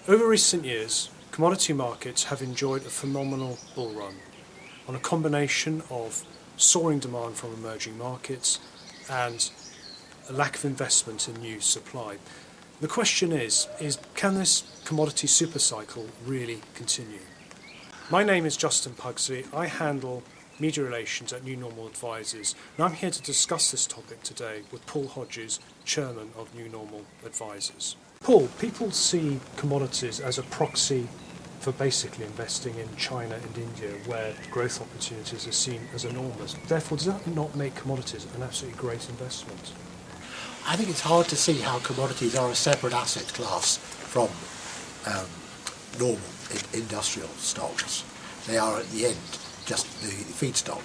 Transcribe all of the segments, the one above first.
Over recent years, commodity markets have enjoyed a phenomenal bull run on a combination of soaring demand from emerging markets and a lack of investment in new supply. The question is can this commodity supercycle really continue? My name is Justin Pugsley. I handle media relations at New Normal Advisors, and I'm here to discuss this topic today with Paul Hodges, Chairman of New Normal Advisors. Paul, people see commodities as a proxy for basically investing in China and India, where growth opportunities are seen as enormous. Therefore, does that not make commodities an absolutely great investment? I think it's hard to see how commodities are a separate asset class from normal industrial stocks. They are at the end just the feedstock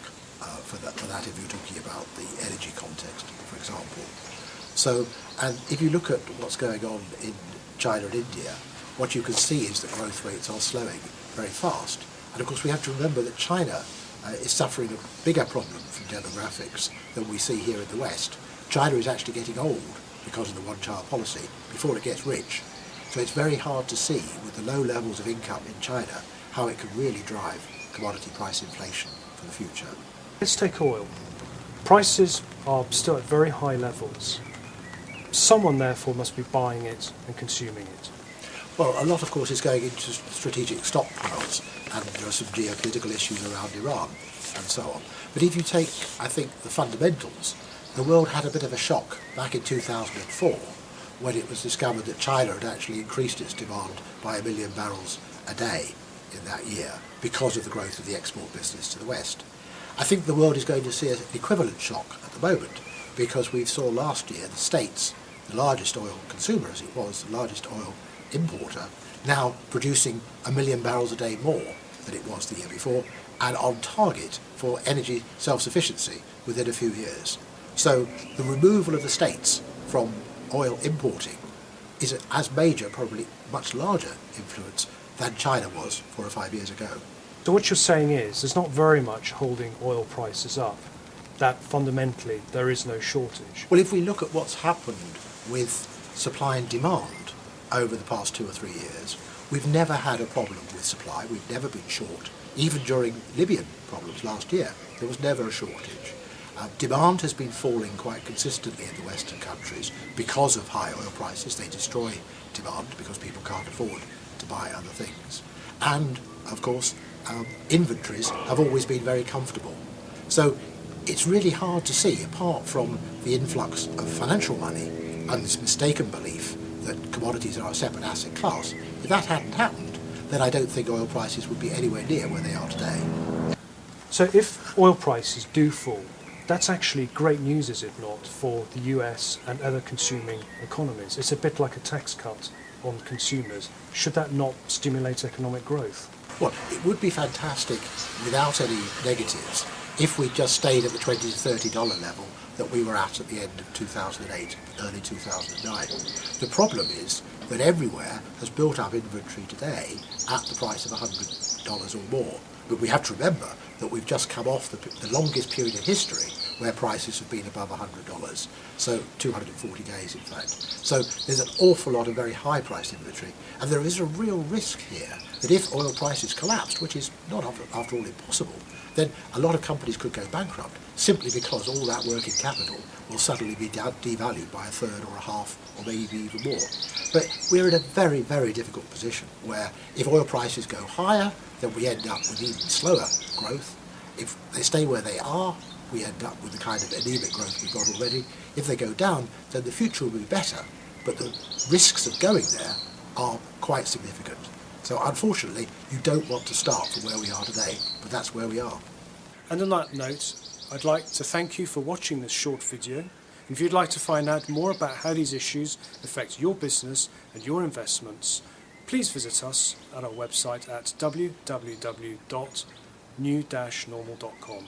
for that if you're talking about the energy context, for example. So, and if you look at what's going on in China and India, what you can see is that growth rates are slowing very fast. And of course we have to remember that China is suffering a bigger problem from demographics than we see here in the West. China is actually getting old because of the one-child policy before it gets rich. So it's very hard to see, with the low levels of income in China, how it can really drive commodity price inflation for the future. Let's take oil. Prices are still at very high levels. Someone therefore must be buying it and consuming it. Well, a lot of course is going into strategic stockpiles, and there are some geopolitical issues around Iran and so on. But if you take, I think, the fundamentals, the world had a bit of a shock back in 2004 when it was discovered that China had actually increased its demand by 1 million barrels a day in that year because of the growth of the export business to the West. I think the world is going to see an equivalent shock at the moment, because we saw last year the States, the largest oil consumer as it was, the largest oil importer, now producing 1 million barrels a day more than it was the year before, and on target for energy self-sufficiency within a few years. So the removal of the States from oil importing is as major, probably much larger influence than China was 4 or 5 years ago. So what you're saying is there's not very much holding oil prices up, that fundamentally there is no shortage. Well, if we look at what's happened with supply and demand over the past 2 or 3 years, we've never had a problem with supply. We've never been short. Even during Libyan problems last year, there was never a shortage. Demand has been falling quite consistently in the Western countries because of high oil prices. They destroy demand because people can't afford to buy other things. And, of course, inventories have always been very comfortable. So it's really hard to see, apart from the influx of financial money and this mistaken belief that commodities are a separate asset class, if that hadn't happened, then I don't think oil prices would be anywhere near where they are today. So if oil prices do fall, that's actually great news, is it not, for the US and other consuming economies? It's a bit like a tax cut on consumers. Should that not stimulate economic growth? Well, it would be fantastic without any negatives if we just stayed at the $20 to $30 level that we were at the end of 2008, early 2009. The problem is that everywhere has built up inventory today at the price of $100 or more. But we have to remember that we've just come off the longest period in history where prices have been above $100, so 240 days in fact. So there's an awful lot of very high priced inventory, and there is a real risk here that if oil prices collapsed, which is not after all impossible, then a lot of companies could go bankrupt simply because all that working capital will suddenly be devalued by a third or a half or maybe even more. But we're in a very, very difficult position where if oil prices go higher, then we end up with even slower growth. If they stay where they are, we end up with the kind of anemic growth we've got already. If they go down, then the future will be better, but the risks of going there are quite significant. So unfortunately, you don't want to start from where we are today, but that's where we are. And on that note, I'd like to thank you for watching this short video. And if you'd like to find out more about how these issues affect your business and your investments, please visit us at our website at www.new-normal.com.